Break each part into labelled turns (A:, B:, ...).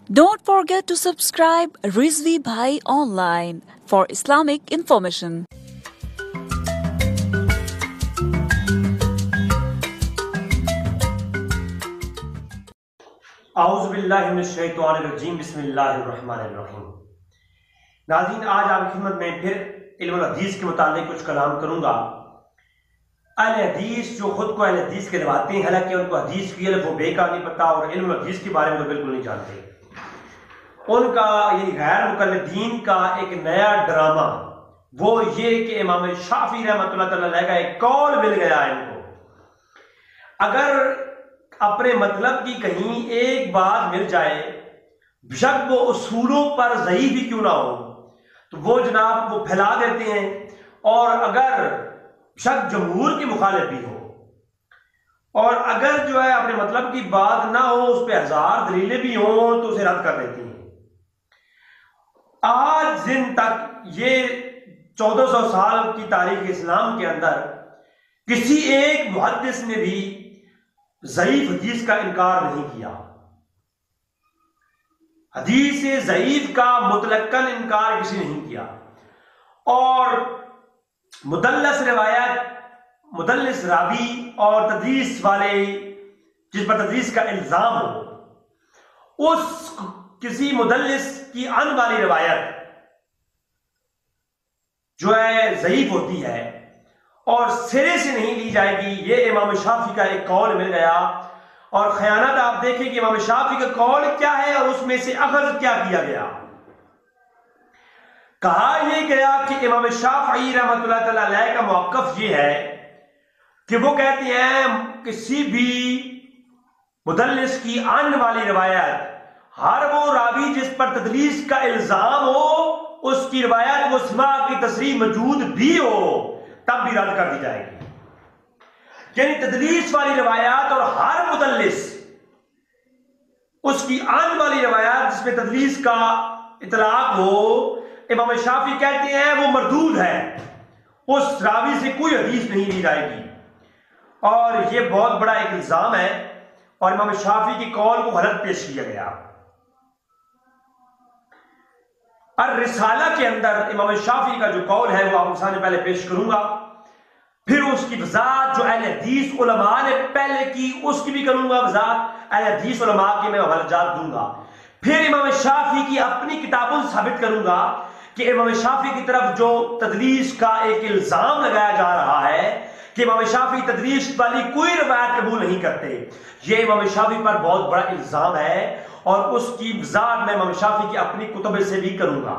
A: Don't forget to subscribe Rizvi Bhai Online for Islamic information.
B: औज़ुबिल्लाहिमिनश्शैतानिर्रजीम बिस्मिल्लाहिर्रहमानिर्रहीम। नाज़रीन, आज आपकी खिदमत में फिर इल्मुल हदीस के मुतालिक कुछ कलाम करूंगा। अहले हदीस जो खुद को अहले हदीस कहलाते हैं, हालांकि उनको हदीस की अलफ व बे का नहीं पता और इल्मुल हदीस के बारे में तो बिल्कुल नहीं जानते। उनका ये गैर मुक़ल्लिदीन का एक नया ड्रामा वो ये कि इमाम शाफी रहमतुल्लाह तआला का एक कौल मिल गया है इनको। अगर अपने मतलब की कहीं एक बात मिल जाए, बेशक वो उसूलों पर ज़ईफ़ ही क्यों ना हो, तो वो जनाब वो फैला देते हैं। और अगर बेशक जमहूर की मुखालिफ भी हो, और अगर जो है अपने मतलब की बात ना हो, उस पर हजार दलीलें भी हों, तो उसे रद्द कर देती हैं। आज दिन तक ये 1400 साल की तारीख इस्लाम के अंदर किसी एक मुहद्दिस ने भी ज़ईफ हदीस का इनकार नहीं किया। हदीस ज़ईफ का मुतलक्कन इनकार किसी ने नहीं किया। और मुदल्लस रिवायत, मुदल्लिस रावी और तदरीस वाले जिस पर तदरीस का इल्जाम हो, उस किसी मुदल्लिस की अन वाली रिवायत जो है ज़ईफ होती है और सिरे से नहीं ली जाएगी। ये इमाम शाफी का एक कौल मिल गया। और खयानत आप देखें कि इमाम शाफी का कौल क्या है और उसमें से अखज़ क्या किया गया। कहा यह गया कि इमाम शाफी रहमतुल्लाह तआला अलैह का मौक़िफ़ ये है कि वो कहते हैं किसी भी मुदल्लिस की अन वाली रिवायत, हर वो रावी जिस पर तदलीस का इल्जाम हो, उसकी रिवायत वो समा की तसरीह मौजूद भी हो, तब भी रद्द कर दी जाएगी। यानी तदलीस वाली रिवायत और हर मुदल्लिस उसकी आन वाली रिवायत जिसमें तदलीस का इतलाक हो, इमाम शाफी कहते हैं वो मरदूद है, उस रावी से कोई हदीस नहीं ली जाएगी। और यह बहुत बड़ा एक इल्जाम है और इमाम शाफी की कौल को गलत पेश किया गया। और रिसाला के अंदर इमाम शाफी का जो कौल है वो आपके सामने पहले पेश करूंगा, फिर उसकी वज़ाहत जो अहले हदीस उलमा ने पहले की उसकी भी करूंगा वज़ाहत, अहले हदीस उलमा की मैं वजाहत दूंगा। फिर इमाम शाफी की अपनी किताबों से साबित करूंगा कि इमाम शाफी की तरफ जो तदलीस का एक इल्जाम लगाया जा रहा है कि इमाम शाफी तदलीस वाली कोई रिवायत कबूल नहीं करते, यह इमाम शाफी पर बहुत बड़ा इल्जाम है और उसकी वज़ाहत मैं इमाम शाफी की अपनी कुतुब से भी करूंगा।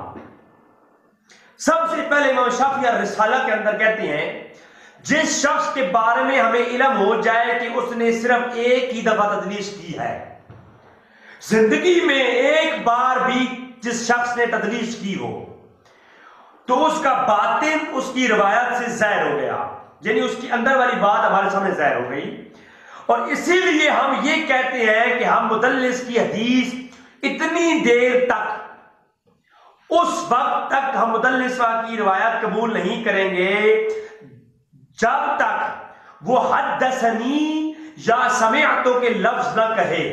B: सबसे पहले इमाम शाफी रिसाला के अंदर कहते हैं, जिस शख्स के बारे में हमें इल्म हो जाए कि उसने सिर्फ एक ही दफा तदलीस की है, जिंदगी में एक बार भी जिस शख्स ने तदलीस की हो, तो उसका बातिन उसकी रिवायत से ज़ाहिर हो गया, यानी उसकी अंदर वाली बात हमारे सामने ज़ाहिर हो गई। और इसीलिए हम ये कहते हैं कि हम मुदल्लिस की हदीस इतनी देर तक, उस वक्त तक हम मुदल्लिस की रिवायत कबूल नहीं करेंगे जब तक वो हद्दसनी या समिअतु के लफ्ज न कहे,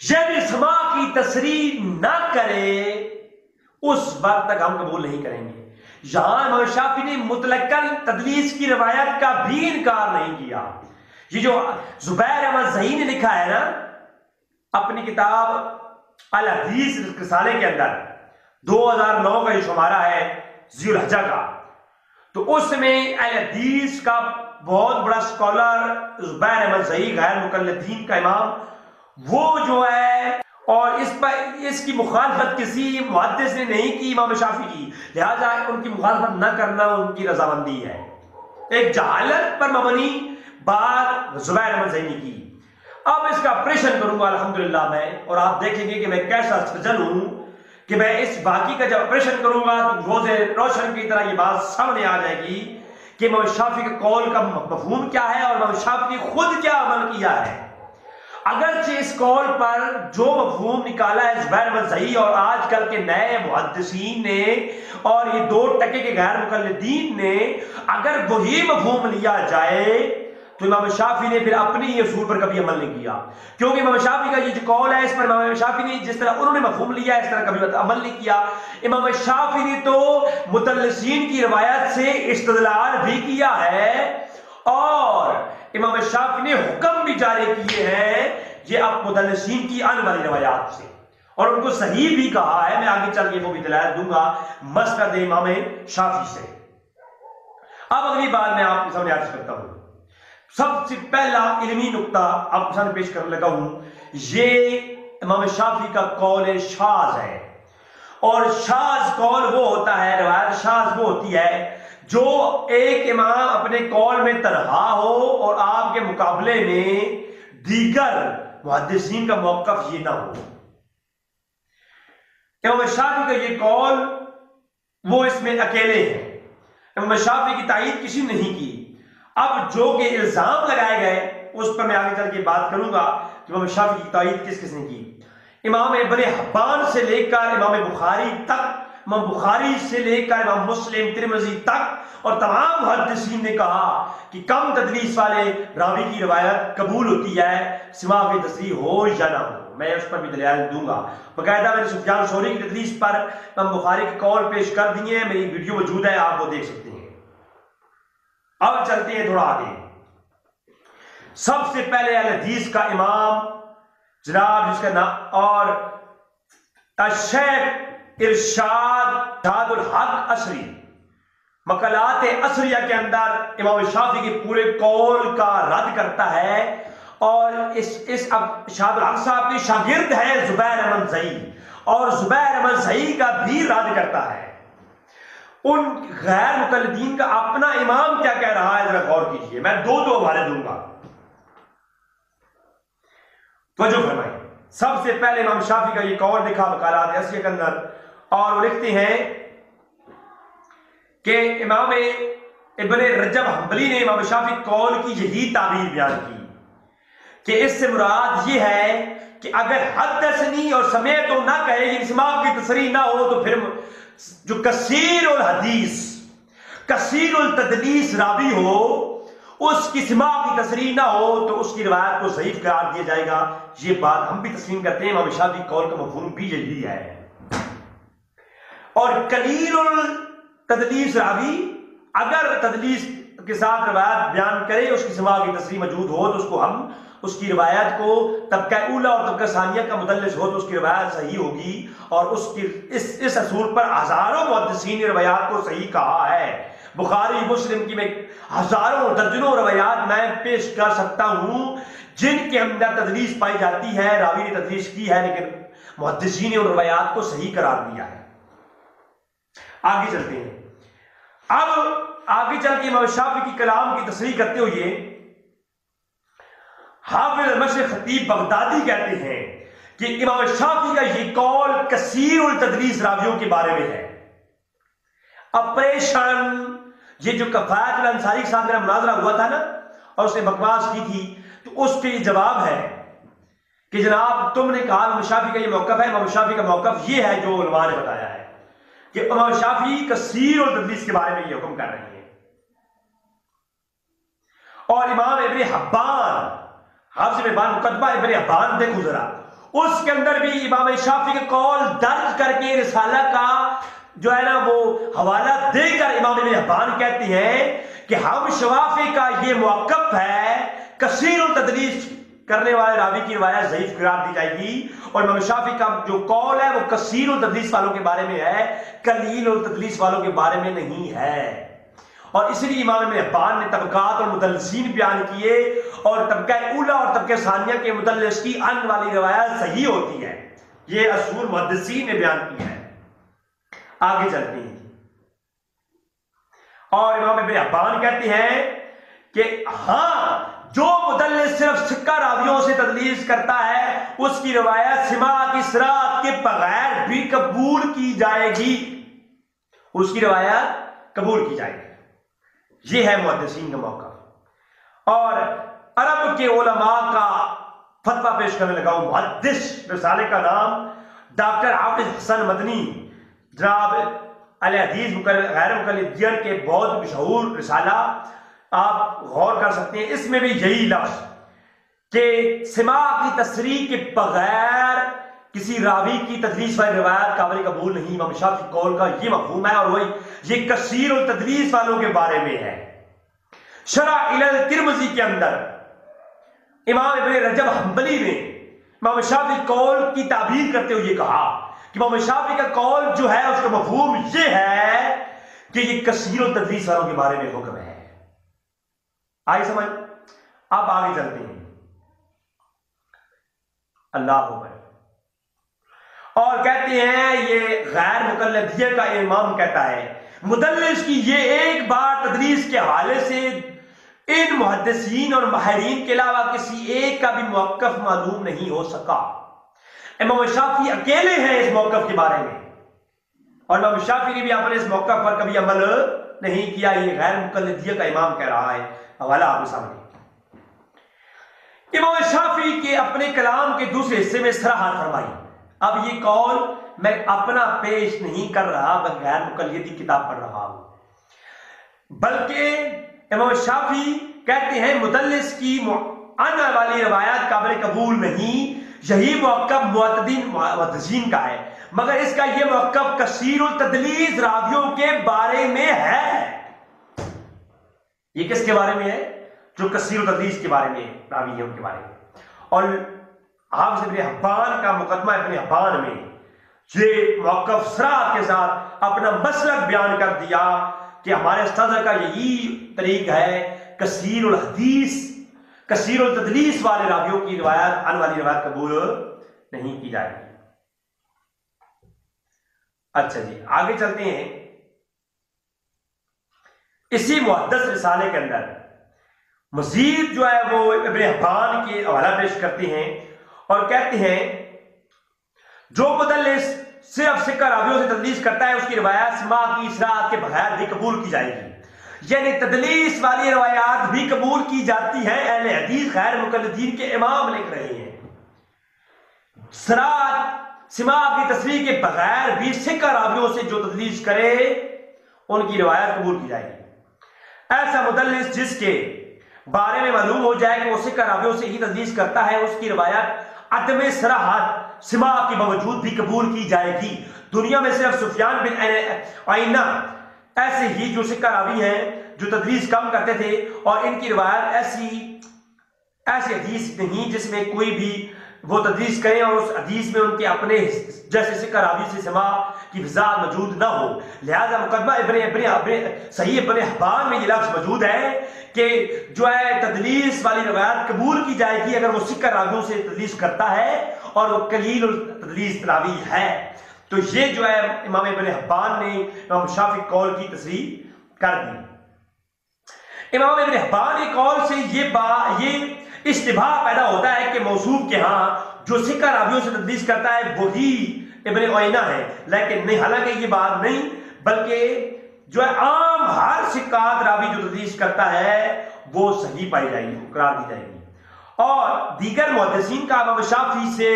B: यानी समा की तसरीह न करे, उस वक्त तक हम कबूल नहीं करेंगे। यहां इमाम शाफी ने मुतलक्कन तदलीस की रिवायत का भी इनकार नहीं किया। ये जो जुबैर अहमद ज़ही ने लिखा है ना अपनी किताब अल हदीस रिसाले के अंदर, 2009 का ये शुमारा है ज़ुल्हिज्जा का, तो उसमें अल हदीस का बहुत बड़ा स्कॉलर जुबैर अहमद ज़ही गैर मुक़ल्लिदीन का इमाम, वो जो है, और इस पर इसकी मुखालफत किसी मुहद्दिस ने नहीं की इमाम शाफी की, लिहाजा उनकी मुखालफत न करना उनकी रजामंदी है। एक जहालत पर मबनी बात जुबैर अहमद ज़ही ने की। अब इसका ऑपरेशन करूंगा अल्हम्दुलिल्लाह मैं, और आप देखेंगे कि मैं कैसा सजन हूं कि मैं इस बाकी का जब ऑपरेशन करूंगा तो रोज़े रोशन की तरह ये बात सामने आ जाएगी कि इमाम शाफी के कौल का मफहूम क्या है और इमाम शाफी ने खुद क्या अमल किया है। अगरचे इस कौल पर जो मफहूम निकाला है जुबैर अहमद ज़ही और आजकल के नए मुहद्दिसीन ने और ये 2 टके के गैर मुक़ल्लिदीन ने, अगर वही मफहूम लिया जाए तो इमाम शाफी ने फिर अपनी ये उसूल पर कभी अमल नहीं किया, क्योंकि इमाम शाफी का ये जो कौल है इस पर इमाम शाफी ने जिस तरह उन्होंने मफहूम लिया इस तरह कभी अमल नहीं किया। इमाम शाफी ने तो मुतल्लिसीन की रिवायत से इस्तिदलाल भी किया है और इमाम शाफी ने हुक्म भी जारी किए हैं ये अब मुतल्लिसीन की आने वाली रिवायात से, और उनको सही भी कहा है। मैं आगे चल के वो भी दलाल दूंगा मसनद इमाम शाफी से। अब अगली बात मैं आपके सामने अर्ज करता हूं। सबसे पहला इल्मी नुक्ता आपके सामने पेश करने लगा हूं, ये इमाम शाफी का कौल शाज है। और शाज कौल वो होता है, रिवायत शाज वो होती है जो एक इमाम अपने कौल में तन्हा हो और आपके मुकाबले में दीगर मुहद्दिसीन का मौक़िफ़ ये ना हो। इमाम शाफी का ये कौल वो इसमें अकेले हैं, इमाम शाफी की तायीद किसी ने नहीं की। अब जो कि इल्जाम लगाए गए उस पर मैं आगे चल के बात करूंगा कि इमाम शाफी की तायीद किस किसने की। इमाम इब्न हिब्बान से लेकर इमाम बुखारी तक, इमाम बुखारी से लेकर इमाम मुस्लिम तिरमिज़ी तक और तमाम मुहद्दिसीन ने कहा कि कम तदलीस वाले रावी की रिवायत कबूल होती है, सिवा की तस्रीह हो या ना हो। मैं उस पर भी दलाल दूंगा। बाकायदा मैंने सुफयान सौरी की तदलीस पर इमाम बुखारी के कौल पेश कर दिए हैं, मेरी वीडियो मौजूद है, आप वो देख सकते हैं। अब चलते हैं थोड़ा आगे। सबसे पहले अल हदीस का इमाम जनाब जिसका नाम और शेख इरशाद उल हक असरी मकलात असरिया के अंदर इमाम शाफी के पूरे कौल का रद्द करता है। और इस अब शाद हक साहब के शागिर्द है जुबैर अहमद ज़ई, और जुबैर अहमद ज़ई का भी रद्द करता है। उन गैर मुकल्लिदीन का अपना इमाम क्या कह रहा है जरा गौर कीजिए। मैं दो हवाले दूंगा, तवज्जो फरमाइए। सबसे पहले इमाम शाफी का ये कौल लिखा मकालात असरिया के अंदर, और वो लिखते हैं कि इमाम इब्न रजब हम्बली ने इमाम शाफी कौल की यही ताबीर बयान की कि इससे मुराद ये है कि अगर हदसनी और समय तो ना कहे, इस्माम की तसरीह ना हो, तो फिर जो कसीर उल हदीस कसीर उल तदलीस रावी हो उसकी सिमा की तसरीह ना हो तो उसकी रिवायत को ज़ईफ करार दिया जाएगा। ये बात हम भी तस्लीम करते हैं, इमाम शाफी कौल का मफहूम भी यही है। और कलील उल तदलीस रावी अगर तदलीस के साथ रिवायत बयान करे, उसकी सिमा की तसरीह मौजूद हो तो उसको हम उसकी रिवायत को तबका ऊला और तबका सानिया का मुदल्लिस हो तो उसकी रिवायत सही होगी। और उसकी इस असूल पर हजारों मुहद्दिसीन ने रिवायात को सही कहा है। बुखारी मुस्लिम की मैं हजारों दर्जनों रिवायात मैं पेश कर सकता हूं जिनके अंदर तदलीस पाई जाती है, रावी ने तदलीस की है, लेकिन मुहद्दिसीन ने उन रिवायात को सही करार दिया है। आगे चलते हैं। अब आगे चल के इमाम शाफी की कलाम की तस्रीह करते हुए हाफिज मशरिक खतीब बगदादी कहते हैं कि इमाम शाफी का ये कौल कसीर उल तदलीस रावियों के बारे में है। ऑपरेशन ये जो कफायत अंसारी के साथ मेरा मुनाजरा हुआ था ना और उसने बकवास की थी, तो उसके ये जवाब है कि जनाब तुमने कहा इमाम शाफी का ये मौक़िफ़ है, इमाम शाफी का मौक़िफ़ ये है जो उलमा ने बताया है कि इमाम शाफी कसीर और तदलीस के बारे में ये हुक्म कर रहे हैं। और इमाम इब्न हिब्बान हाफ़िज़ मुक़द्दमा इब्न हिब्बान देखो जरा, उसके अंदर भी इमाम शाफी के कौल दर्ज करके रिसाला का जो है ना वो हवाला देकर इमाम इब्न हिब्बान कहते हैं कि हम शाफी का ये मौक़िफ़ है, कसीर और तदलीस करने वाले रावी की रिवायत ज़ईफ़ करार दी जाएगी। और इमाम शाफी का जो कौल है वो कसीर और तदलीस वालों के बारे में है, कलील और तदलीस वालों के बारे में नहीं है। और इसलिए इमाम इब्न हिब्बान ने तबकात और मुदल्लिसीन बयान किए और तबका ऊला और तबका सानिया के मुदल्लिस की अन वाली रिवायत सही होती है। ये असूल मुहद्दिसीन ने बयान किया है। आगे चलते हैं। और इमाम इब्न हिब्बान कहते हैं कि हाँ, जो मुदल्लिस सिर्फ सिक्का रावियों से तदलीस करता है उसकी रिवायत सिमा की सराहत के बगैर भी कबूल की जाएगी, उसकी रिवायत कबूल की जाएगी। यह है मुहद्दिसीन का मौका। और अरब के उलमा का फतवा पेश करने लगा हूं। मुहद्दिस रिसाले का नाम डॉक्टर हाफिज हसन मदनी, जनाब अल हदीस गैर मुक़ल्लिदीन के बहुत मशहूर रिसाला आप गौर कर सकते हैं, इसमें भी यही लफ्ज कि सिमा की तसरीह के बगैर किसी रावी की तदलीस वाली रिवायत काबिल कबूल नहीं। इमाम शाफी कौल का ये मफहूम है और वही ये कसीर और तदलीस वालों के बारे में है। शरह इल तिर्मिज़ी के अंदर इमाम इब्न रजब हंबली ने इमाम शाफी कौल की ताबीर करते हुए कहा कि इमाम शाफी का कौल जो है उसका मफहूम ये है कि ये कसीर और तदलीस वालों के बारे में हुक्म है। आई समझ? अब आगे चलते हैं। अल्लाह अकबर। और कहते हैं ये गैर मुकल्लदियत का इमाम कहता है मुदल्लिस की ये एक बार तदलीस के हवाले से इन मुहद्दिसीन और माहिरीन के अलावा किसी एक का भी मौक़िफ़ मालूम नहीं हो सका। इमाम शाफी अकेले हैं इस मौक़िफ़ के बारे में, और इमाम शाफी ने भी अपने इस मौक़िफ़ पर कभी अमल नहीं किया। ये गैर मुकल्लदियत का इमाम कह रहा है। हवाला आपके सामने। इमाम शाफी के अपने कलाम के दूसरे हिस्से में सराहत फरमाई। अब ये कौल मैं अपना पेश नहीं कर रहा, मैं गैर मुकल्लदी किताब पढ़ रहा हूं, बल्कि इमाम शाफी कहते हैं मुदल्लिस की आने वाली रवायत काबिल कबूल नहीं। यही मौक़िफ़ मुहद्दिसीन का है, मगर इसका यह मौक़िफ़ कसीर और तदलीस रावियों के बारे में है। ये किसके बारे में है? जो कसीर और तदलीस के बारे में रावी है उनके बारे में। और हाफ़िज़ इब्न हिब्बान का मुक़द्दमा इब्न हिब्बान में ये मौक़िफ़ सराहत के साथ अपना मसलक बयान कर दिया कि हमारे उस्ताद का यही तरीक़ है, कसीर और हदीस, कसीर और तदलीस वाले रावियों की रिवायत आने वाली रिवायत कबूल नहीं की जाएगी। अच्छा जी, आगे चलते हैं। इसी मुहद्दिस रिसाले के अंदर मजीद जो है वो इब्न हिब्बान के हवाला पेश करते हैं और कहते हैं जो मुदल्लिस सिर्फ सिक्का रावियों से तदलीस करता है उसकी रिवायत सिमा की इसरात के बगैर भी कबूल की जाएगी। यानी तदलीस वाली रिवायात भी कबूल की जाती है। अहले हदीस गैर मुकल्लदीन के इमाम लिख रहे हैं सरात सिमा की तस्रीह के बगैर भी सिक्का रावियों से जो तदलीस करे उनकी रिवायत कबूल की जाएगी। ऐसा मुदल्लिस जिसके बारे में मालूम हो जाए कि वो सिक्का रावियों से ही तदलीस करता है उसकी रिवायत अदम सराहत सिमा के बावजूद भी कबूल की जाएगी। दुनिया में सिर्फ सुफियान बिन आइना ऐसे ही जो सिक्का रावी हैं जो तदलीस कम करते थे, और इनकी रिवायत ऐसी हदीस नहीं जिसमें कोई भी वो तदलीस करें और उस हदीस में उनके अपने जैसे सिक्का रावी से सिमा की फिजा मौजूद ना हो। लिहाजा मुकद्दमा सही इब्न हिब्बान में ये लफ्ज़ मौजूद है कि जो है तदलीस वाली रिवायत कबूल की जाएगी अगर वो सिक्का रावियों से तदलीस करता है और वो कलील और तदलीस रावी है। तो ये जो है इमाम इब्न हिब्बान ने इमाम शाफी कौल की तस्रीह कर दी। इमाम इब्न हिब्बान के कौल से ये इश्तिबाह पैदा होता है कि मौसूफ के यहाँ जो सिक्का रावियों से तदलीस करता है वही इब्न आइना है, लेकिन नहीं, हालांकि ये बात नहीं, बल्कि जो है आम हर सिक्कात रावी जो तदलीस करता है वो सही पाई जाएगी, करार दी जाएगी। और दीगर मुहद्दिसीन का इमाम शाफी से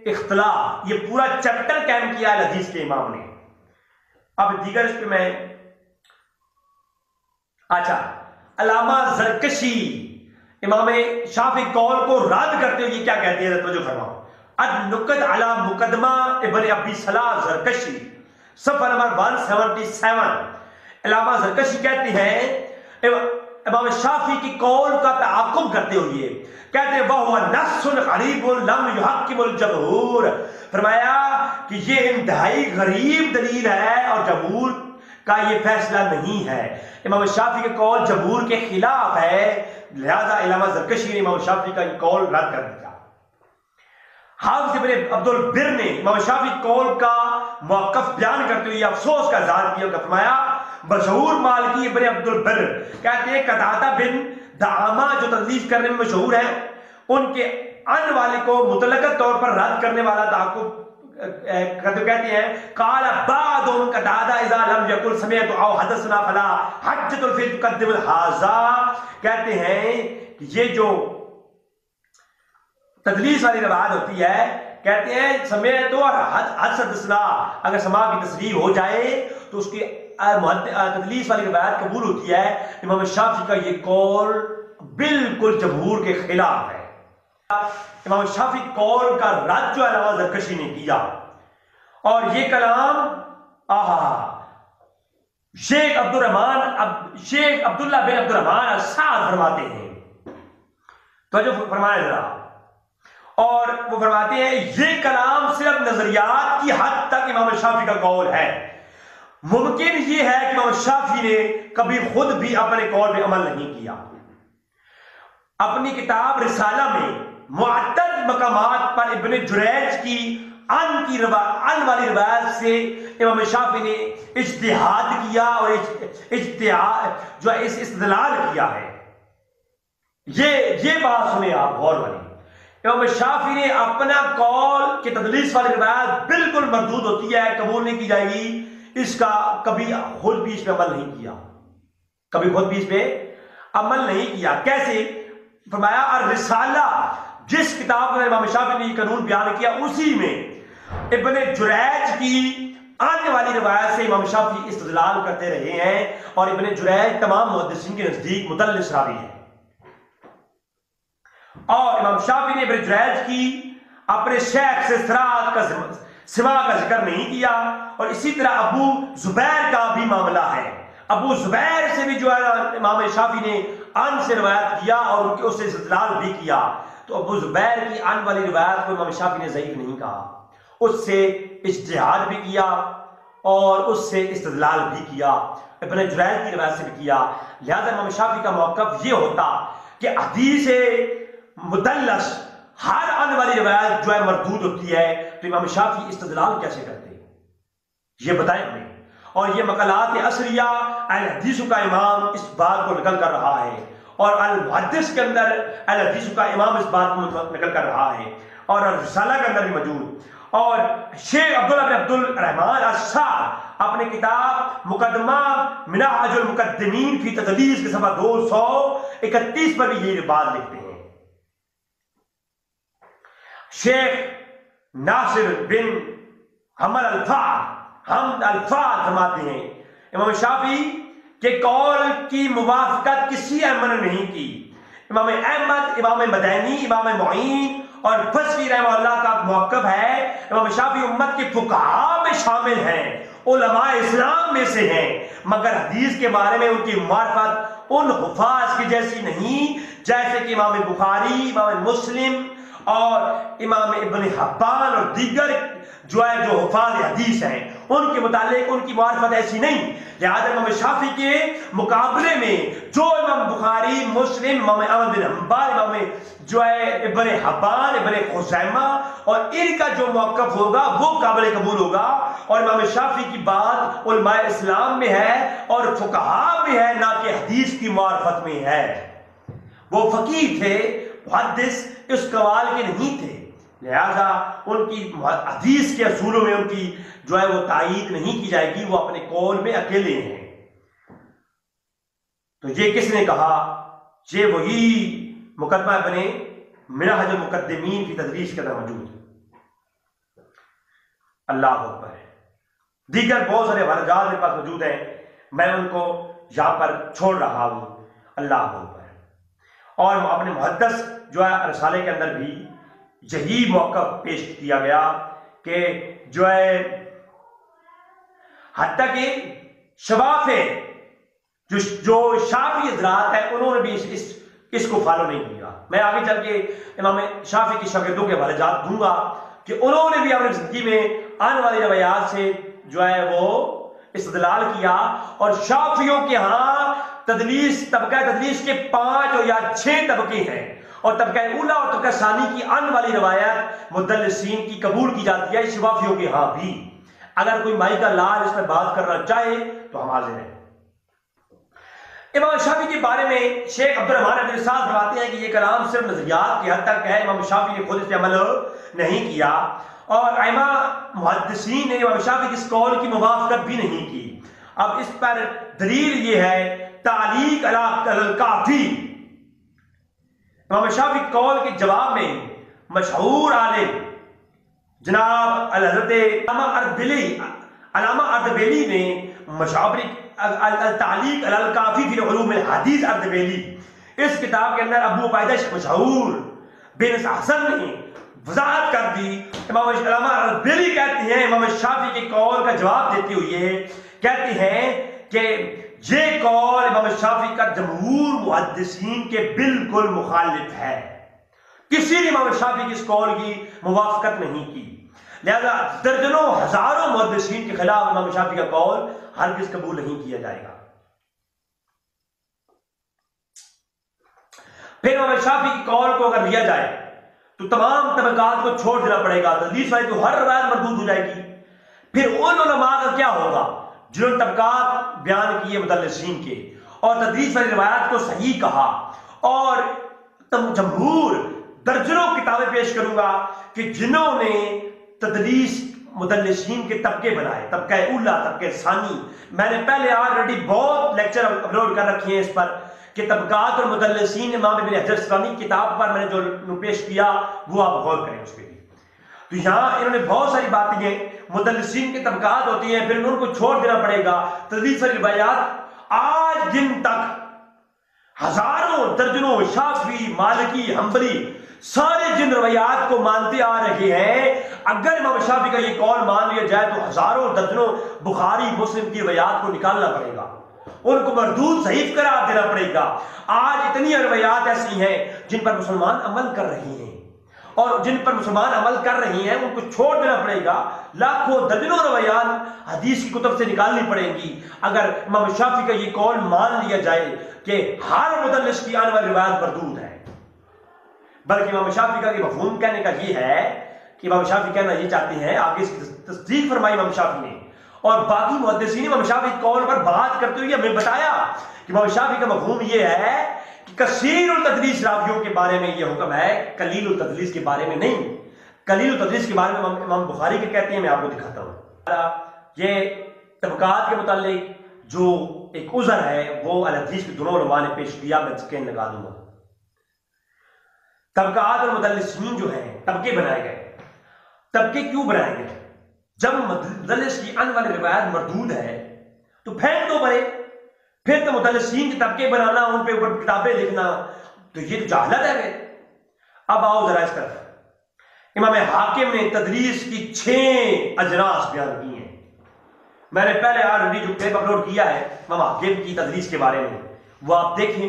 B: इख्तिलाफ, ये पूरा चैप्टर कायम किया हदीस के इमाम ने। अब दीगर इस पे मैं अल्लामा ज़रकशी इमाम शाफी कौल को रद्द करते हुए क्या कहते हैं, तो जो फरमाओ अन-नुक़द अला मुक़द्दमा इब्न अबी सलाह ज़रकशी सफ़ा नंबर 177। अल्लामा ज़रकशी कहते हैं इमाम शाफी की कौल का तआक़ुब करते हुए कहते हैं वह नस्सुन ग़रीबुन लम युहक्किमुल जमहूर, फरमाया कि ये इंतहाई गरीब दलील है और जमहूर का ये फैसला नहीं है। इमाम शाफी के कौल जमहूर के खिलाफ है, लिहाजा अल्लामा ज़रकशी ने इमाम शाफी का कौल रद्द कर दिया। हाफ़िज़ इब्न अब्दुल बिर ने इमाम शाफी कौल का मौक़िफ़ बयान करते हुए अफसोस का इज़हार किया, फरमाया मशहूर मालिकी इब्न अब्दुल बिर कहते हैं कतादा बिन दामा जो तदलीस करने में मशहूर है उनके अन वाले को मुतलक़ तौर पर रद्द करने वाला ताक़ुब कहते हैं काला बादुन कतादा इज़ा लम यकुल समिअतु औ हदसना फला हज्जतुल फिल तुक़द्दिमुल हाज़ा। कहते हैं कि ये जो तदलीस वाली रिवायत होती है, कहते हैं समय तो हदसना अगर समा की तस्रीह हो जाए तो उसकी तदलीस वाली रिवायत कबूल होती है, इमाम शाफी का ये कौल बिल्कुल जमहूर के खिलाफ है। इमाम शाफी कौल का रद्द जो अलामा ज़रकशी ने किया, और ये कलाम शेख अब्दुल्ला बिन अब्दुर्रहमान अस-साद फरमाते हैं, तो जो फरमाया जरा, और वो फरमाते हैं ये कलाम सिर्फ नजरियात की हद तक इमाम शाफी का कौल है। मुमकिन ये है कि इमाम शाफी ने कभी खुद भी अपने कौल पे अमल नहीं किया। अपनी किताब रिसाला में मुअद्दद मकामात पर इब्ने जुरैज की अन वाली रिवायत से इमाम शाफी ने इज्तिहाद किया और इज्तिहाद जो इस्तिदलाल किया है। ये बात सुने आप गौर वाली, इमाम शाफी ने अपना कौल कि तदलीस वाली रिवायत बिल्कुल मरदूद होती है, कबूल नहीं की जाएगी, इसका कभी खुद भी इस पे अमल नहीं किया, कभी खुद भी इस पे अमल नहीं किया। कैसे? फरमाया और रिसाला, जिस किताब में इमाम शाफी ने कानून बयान किया, उसी में इब्ने जुरैज की आने वाली रिवायत से इमाम शाफी इस्तिदलाल करते रहे हैं, और इब्ने जुरैज तमाम मुहद्दिसीन के नजदीक मुदल्लिस रावी है। और इमाम शाफी ने इब्ने जुरैज की अपने शेख से सिवा का जिक्र नहीं किया, और इसी तरह अबू जुबैर का भी मामला है। अबू जुबैर से भी जो है इमाम शाफी ने अन से रिवायत किया और उनके उससे इस्तिदलाल भी किया, तो अबू जुबैर की अन वाली रिवायत को इमाम शाफी ने ज़ईफ नहीं कहा, उससे इज्तिहाद भी किया और उससे इस्तिदलाल भी किया, इब्ने जुरैज की रिवायत से भी किया। लिहाजा इमाम शाफी का मौक़िफ़ ये होता कि हदीस मुदल्लस हर आने वाली रिवायत जो है मरदूद होती है, तो इमाम शाफी इस्तिदलाल कैसे करते ये बताएं हमें। और ये मक़ालात असरिया अल हदीस का इमाम इस बात को नकल कर रहा है, और अल मुहद्दिस के अंदर अल हदीस का इमाम इस बात को नकल कर रहा है, और अल रिसाला के अंदर भी मौजूद। और शेख अब्दुल्ला बिन अब्दुर्रहमान अस-साद अपने किताब मुकदमा मिनहाजुल मुक़द्दिमीन फी तदलीस के सफ़ा 231 पर भी ये बात लिखते हैं। शेख नासिर बिन हमद अल-फाद फरमाते हैं इमाम शाफी के कौल की मुवाफ़क़त किसी अहमद ने नहीं की। इमाम अहमद, इमाम मदनी, इमाम मुईन और फसवी रहमतुल्लाह का मौक़िफ़ है, इमाम शाफी उम्मत के फुक़हा में शामिल हैं, उलमाए इस्लाम में से हैं, मगर हदीस के बारे में उनकी मार्फत उन हुफ़ाज़ की जैसी नहीं जैसे कि इमाम बुखारी, इमाम मुस्लिम और इमाम इब्न हिब्बान और दीगर जो हुफ़ाज़ हदीस हैं, उनके मुतालिक उनकी मार्फत ऐसी नहीं। लिहाजा इमाम शाफी के मुकाबले में जो इमाम बुखारी, मुस्लिम, इमाम अहमद बिन हंबल, इमाम इब्न हिब्बान, इब्न खुज़ैमा और इनका जो मौक़िफ़ होगा वो काबिल कबूल होगा। और इमाम शाफी की बात उलमाए इस्लाम में है और फुक़हा में है, ना कि हदीस की मार्फत में है। वो फ़क़ीह थे, मुहद्दिस इस कवाल के नहीं थे, लिहाजा उनकी हदीस के असूलों में उनकी जो है वो तायीद नहीं की जाएगी, वो अपने कौल में अकेले हैं। तो ये किसने कहा? ये वही मुकदमा बने मिनहाजुल मुक़द्दिमीन फी तदलीस के अंदर मौजूद। अल्लाह अकबर। दीगर बहुत सारे हवालात मेरे पास मौजूद हैं, मैं उनको यहां पर छोड़ रहा हूं। अल्लाह अकबर। और अपने मुहद्दिस जो है रिसाले के अंदर भी यही मौक़िफ़ पेश किया गया कि जो है हत्ता कि शवाफ़े जो शाफी हज़रात है उन्होंने भी इसको फॉलो नहीं किया। मैं आगे चल के इमाम शाफी के शागिर्दों के हवालात दूंगा कि उन्होंने भी अपनी ज़िंदगी में आने वाली रवायात से जो है वो इस्तिदलाल किया। और शाफियों के यहाँ तदलीस के 5 या 6 तबके हैं, और तबका उला और तबका सानी की आने वाली रवायत मुदल्लिसीन की कबूल की जाती है। शाफियों के यहाँ भी अगर कोई माई का लाल इस पर बात करना चाहे तो हम हाजिर हैं। इमाम शाफी के बारे में शेख अब्दुर्रहमान अब्दुल साद फरमाते हैं कि यह कलाम सिर्फ नजरियात की हद तक है, इमाम शाफी ने खुद इस पर अमल नहीं किया, और अइमा मुहद्दिसीन ने इमाम शाफी की इस कौल की मुवाफ़क़त भी नहीं की। अब इस पर दलील ये है तालीक अल काफ़ी। इमाम शाफी कौल के जवाब में मशहूर आलिम जनाब अल हज़रत अरबिली अलामा अर्दबेली ने मशाबरी तालीक अल काफी फिल उलूम अल हदीस अर्दबेली, इस किताब के अंदर अबू उबैदा मशहूर बिन हसन ने वजाहत कर दी। इमाम अलामा अर्दबेली कहती हैं, इमाम शाफी के कौल का जवाब देते हुए कहती हैं कि ये कौल इमाम शाफी का जमहूर मुहद्दिसीन के बिल्कुल मुखालिफ है। किसी ने इमाम शाफी की इस कौल की मुवाफकत नहीं की, लिहाजा दर्जनों हजारों मुहद्दिसीन के खिलाफ इमाम शाफी का कौल हरगिज़ कबूल नहीं किया जाएगा। फिर इमाम शाफी की कौल को अगर लिया जाए तो तमाम तबकात को छोड़ देना पड़ेगा, तदलीस वाली तो हर रवायत मरदूद हो जाएगी। फिर उन उलमा का क्या होगा जिन्होंने तबकात बयान किए मुदल्लिसीन के और तदलीस वाली रवायत को सही कहा, और जमहूर दर्जनों किताबें पेश करूंगा कि जिन्होंने तदलीस मुदल्लिसीन के तबके बनाए, तबका उला, तबके सानी। मैंने पहले ऑलरेडी बहुत लेक्चर अपलोड कर रखे हैं इस पर कि तबकात और मुदल्लिसीन इमाम इब्न हजर अस्क़लानी किताब पर मैंने जो पेश किया वो आप गौर करें उसके लिए। तो यहां इन्होंने बहुत सारी बातें हैं, मुदल्लिसीन के तबकात होती हैं, फिर उनको छोड़ देना पड़ेगा। तदलीस वाली रिवायात आज दिन तक हजारों दर्जनों शाफी, मालिकी, हम्बली सारे जिन रवायात को मानते आ रहे हैं, अगर इमाम शाफी का ये कौल मान लिया जाए तो हजारों दर्जनों बुखारी मुस्लिम की रवायात को निकालना पड़ेगा, उनको मरदूद सहीफ करार देना पड़ेगा। आज इतनी रवायात ऐसी हैं जिन पर मुसलमान अमल कर रहे हैं, और जिन पर मुसलमान अमल कर रही हैं उनको छोड़ देना पड़ेगा। लाखों दर्जनों रवायात हदीस की कुतुब से निकालनी पड़ेंगी अगर इमाम शाफी का ये कौल मान लिया जाए कि हर मुदल्लिस की आने वाली रिवायत मरदूद है। बल्कि इमाम शाफी का ये मफहूम कहने का ये है कि इमाम शाफी कहना ये चाहते हैं, आगे इसकी तस्दीक फरमाई इमाम शाफी ने, और बाकी मुहद्दिसीन इमाम शाफी के कौल पर बात करते हुए हमें बताया कि इमाम शाफी का मफहूम ये है कि कसीरुल तदलीस रावियों के बारे में ये हुक्म है, कलीलुल तदलीस के बारे में नहीं। कलीलुल तदलीस के बारे में इमाम बुखारी के कहते हैं, मैं आपको दिखाता हूं। ये तबकात के मुतालिक जो एक उज़र है वो अल हदीस के दोनों उलमा ने पेश किया, मैं स्क्रीन लगा दूंगा। तबकात और मुदल्लिसीन जो है तबके बनाए गए। तबके क्यों बनाए गए? जब मुदल्लिस की आने वाली रिवायत मरदूद है तो फेंक दो परे, फिर तो मुदल्लिसीन के तबके बनाना, उन पे ऊपर किताबें लिखना, तो ये तो जाहलत है। अब आओ जरा इस तरफ। इमाम हाकिम ने तदलीस की 6 अजनास बयान की हैं। मैंने पहले ऑलरेडी जो क्लिप अपलोड किया है इमाम हाकिम की तदलीस के बारे में, वो आप देखें।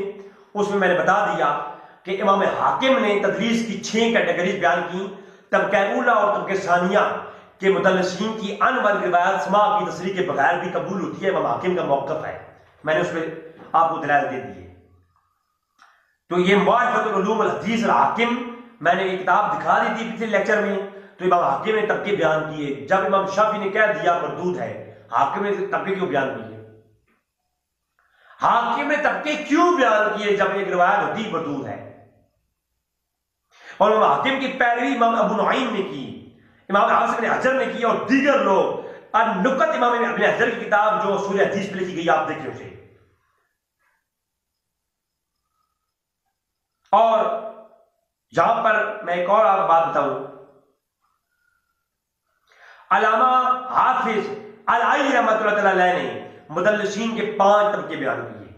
B: उसमें मैंने बता दिया कि इमाम हाकिम ने तदलीस की 6 कैटेगरीज बयान की। तबका उला और तबका सानिया के मुदल्लिसीन की आने वाली रिवायत समा की तस्रीह के बगैर भी कबूल होती है, इमाम हाकिम का मौक़िफ़ है। मैंने उसमें आपको दलाइल दे दिए। तो ये मारिफतुल उलूम अल हदीस अल हाकिम, मैंने ये किताब दिखा दी थी पिछले लेक्चर में। तो इमाम हाकिम ने तबके बयान किए। जब इमाम शाफी ने कह दिया मरदूद है, हाकिम ने तबके क्यों बयान किए? हाकिम ने तबके क्यों बयान किए जब एक रिवायत होती मरदूद है? और इमाम हाकिम की पैरवी इमाम अबू नुईम ने की, इमाम हाफिज इब्न हजर ने की, और दीगर लोग। नुकत इमाम इब्न हजर की किताब जो उसूल हदीस पे लिखी गई, आप देखिए उसे। और यहां पर मैं एक और आपको बात बताऊं, अल्लामा हाफिज अल-आई रहमतुल्लाह अलैह ने मुदल्लिसीन के 5 तबके बयान किए।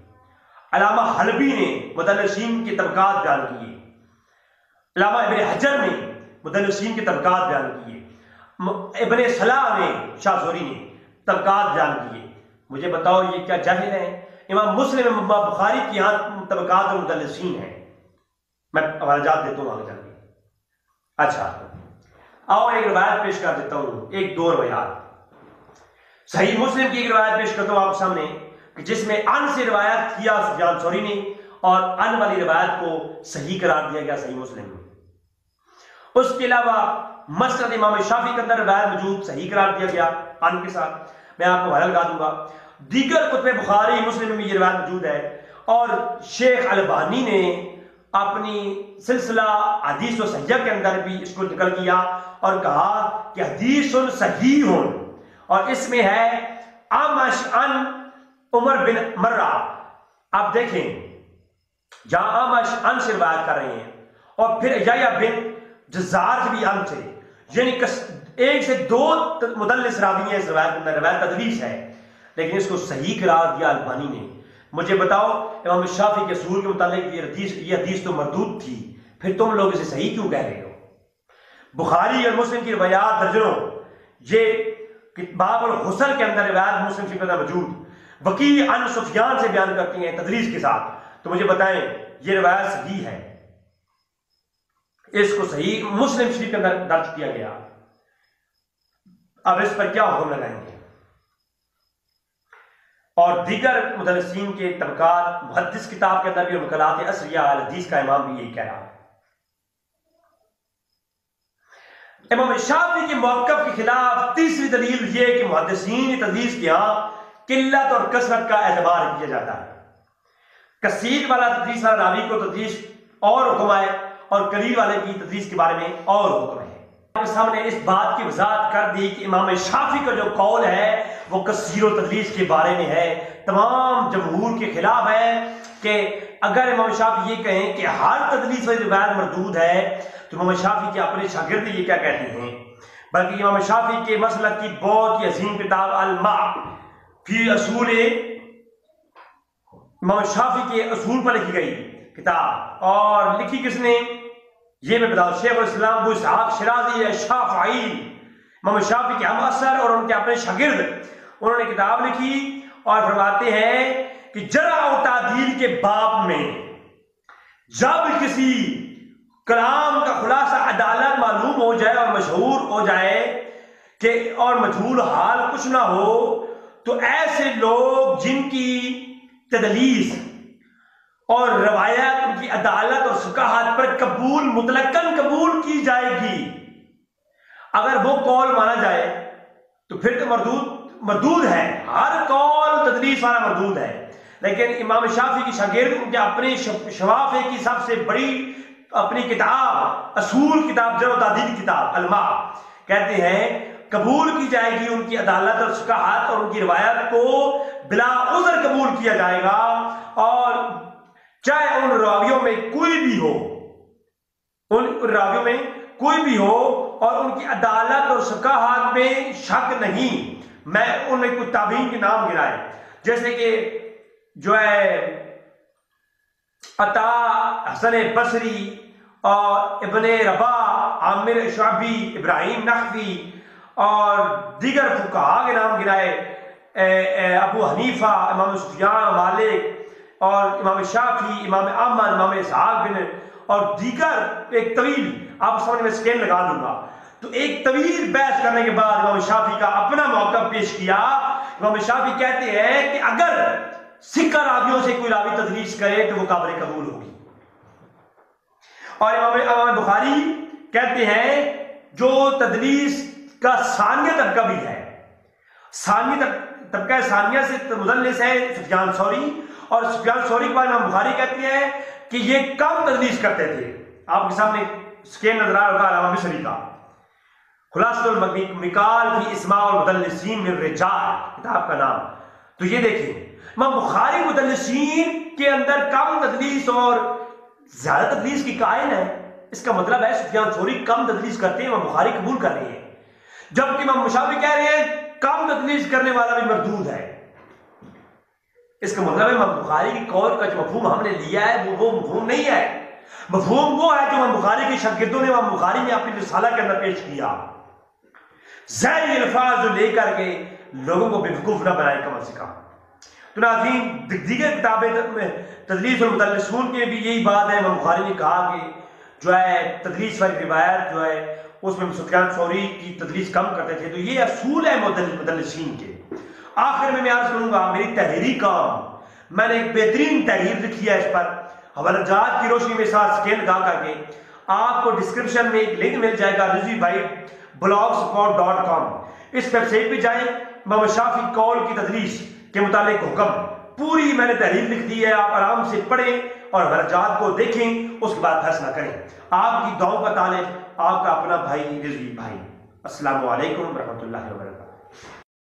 B: अल्लामा हलबी ने मुदल्लिसीन के तबकात बयान किए। अल्लामा इब्न हजर ने मुदल्लिसीन के तबकात बयान किए। इब्न सलाह ने, शाहज़ोरी ने तबकात बयान किए। मुझे बताओ ये क्या जाहिल है? इमाम मुस्लिम, इमाम बुखारी की यहाँ तबकात और मुदल्लिसीन है। मैं हवाला देता हूँ आगे चलके। अच्छा आओ एक रिवायत पेश कर देता हूँ, एक दो रवायात। सही मुस्लिम की एक रिवायत पेश करता हूँ आपके सामने कि जिसमें अन से रिवायत किया सुफयान सौरी ने, और अन वाली रिवायत को सही करार दिया गया सही मुस्लिम में। उसके अलावा मसनद इमाम शाफी के अंदर रिवायत मौजूद, सही करार दिया गया अन के साथ। मैं आपको हवाला लगा दूंगा। दीगर कुतुब बुखारी मुस्लिम में ये रिवायत मौजूद है। और शेख अलबानी ने अपनी सिलसिला हदीस व सहिह के अंदर भी इसको निकल किया और कहा कि हदीसुन सहीहुन, और इसमें है आमश अन उमर बिन मर्रा। आप देखें जहां आमश अन से रिवायत कर रहे हैं, और फिर यहया बिन जज़ार भी अन से, यानी एक से दो मुदल्लिस रावी हैं इस रवायत के अंदर, रवायत तदलीस है, लेकिन इसको सही करार दिया अल्बानी ने। मुझे बताओ इमाम शाफी के असूल के मुताबिक ये हदीस तो मरदूद थी, फिर तुम लोग इसे सही क्यों कह रहे हो? बुखारी और मुस्लिम की रिवायात दर्जनों, ये बाबुल हुस्न के अंदर रिवायत मुस्लिम शरीफ के अंदर मौजूद, वकी अन सुफियान से बयान करती हैं तदलीस के साथ। तो मुझे बताएं ये रिवायत सही है, इसको सही मुस्लिम शरीफ के अंदर दर्ज किया गया, अब इस पर क्या हुक्म लगाएंगे? और दीगर मुदर्रिसीन के तबकात मुहद्दिस किताब के अंदर भी मुकलात असरिया अल हदीस का इमाम भी यही कह रहा है। इमाम शाफी के मौक़िफ़ के खिलाफ तीसरी दलील यह कि मुहद्दिसीन तदलीस के यहां किल्लत और कसरत का एतबार किया जाता है। कसीर वाला तदलीस वाला रावी को तदलीस और हुक्म है और कलील वाले की तदलीस के बारे में और हुक्म है। आपके सामने इस बात की वजाहत कर दी कि इमाम शाफी का जो कौल है वो कसीर और तदलीस के बारे में है, तमाम जमहूर के खिलाफ है कि अगर इमाम शाफी ये कहें कि हर तदलीस वाली रिवायत मरदूद है तो इमाम शाफी के अपने शागिर्द ये क्या कहते हैं? बल्कि इमाम शाफी के मसलक की बहुत ही अजीम किताब अल-मा फी असूल, इमाम शाफी के असूल पर लिखी गई किताब, और लिखी किसने? ये मैं बताऊं, शेख इस्लाम अबू इसहाक शिराजी शाफई, इमाम शाफी के हम असर और उनके अपने शागिर्द, उन्होंने किताब लिखी और फरमाते हैं कि जरा और तादील के बाब में जब किसी कलाम का खुलासा अदालत मालूम हो जाए और मशहूर हो जाए कि और मजहूल हाल कुछ ना हो, तो ऐसे लोग जिनकी तदलीस और रवायत उनकी अदालत और सुकाहत पर कबूल मुतलकन कबूल की जाएगी, अगर वो कौल माना जाए तो फिर तो मरदूद है, हर कौल तदलीस वाला मरदूद है। लेकिन इमाम शाफी की शागिर्द उनके अपने शवाफे की सबसे बड़ी अपनी किताब असूल किताब जर तादील किताब अल-मा कहते हैं कबूल की जाएगी उनकी अदालत और सुकाहत और उनकी रिवायत को बिला उज़र कबूल किया जाएगा, और चाहे उन रावियों में कोई भी हो, उन रावियों में कोई भी हो और उनकी अदालत और सुकाहत में शक नहीं। मैं उनमें कुछ ताबीन के नाम गिनाए, जैसे कि जो है अता हसन बसरी और इब्ने रबा, आमिर शाबी, इब्राहिम नहवी और दीगर फुकाहा के नाम गिनाए, अबू हनीफा, इमाम सुफियान, मालिक और इमाम शाफी, इमाम अहमद, इमाम इसहाक बिन और दीगर एक तवील, आप सामने में स्केल लगा दूंगा। तो एक तवील बहस करने के बाद इमाम शाफी का अपना मौक़िफ़ पेश किया। इमाम शाफी कहते हैं कि अगर सिक्का रावियों से कोई रावी तदलीस करे तो वो काबिल कबूल होगी, और इमाम बुखारी कहते हैं जो तदलीस का सानिया तबका भी है, सानिया तबका सानिया से मुदल्लिस है सुफियान सौरी, और सुफियान सौरी के बारे में बुखारी कहते हैं कि ये कम तदलीस करते थे। आपके सामने स्केल नजर आ रहा है मिस्री का खुलासतुल मिकाल फी इस्माउल मुदल्लिसीन मिन रिजाल किताब का नाम। तो ये देखें इमाम बुखारी मुदल्लिसीन के अंदर कम तदलीस और ज्यादा तदलीस की कायल है, इसका मतलब है सुफियान सौरी कम तदलीस करते हैं, इमाम बुखारी कबूल कर रहे हैं, जबकि इमाम शाफी कह रहे हैं कम तदलीस करने वाला भी मरदूद है। इसका मतलब है इमाम बुखारी की कौल का जो मफहूम हमने लिया है वो मफहूम नहीं है, मफहूम वो है जो इमाम बुखारी के शागिर्दों ने इमाम बुखारी ने अपनी रिसाला के अंदर पेश किया। ज़ाहिर अल्फाज जो लेकर के लोगों को बेवकूफ ना बनाए कम से कम। तो नाज़रीन, दीगर किताबें तदलीस और मुदल्लिसून के भी यही बात है। इमाम बुखारी ने कहा कि जो है तदलीस वाली रिवायत जो है उसमें सुफियान सौरी की तदलीस कम करते थे। तो ये असूल है मुदल्लिसीन के। आखिर में मैं अर्ज करूंगा मेरी तहरीरी काम, मैंने एक बेहतरीन तहरीर लिखी है, इस पर हवालाजात की रोशनी में साथ स्केल लगा करके आपको डिस्क्रिप्शन में एक लिंक मिल जाएगा रिजवी भाई blogspot.com। इस वेबसाइट पे जाएं, इमाम शाफी कौल की तदलीस के मुतालिक हुक्म पूरी मैंने तहरीर लिख दी है, आप आराम से पढ़ें और हवालाजात को देखें, उसके बाद फैसला करें। आपकी दुआओं का तालिब आपका अपना भाई रिजवी भाई। अस्सलामु अलैकुम रहमतुल्लाहि व बरकातहू।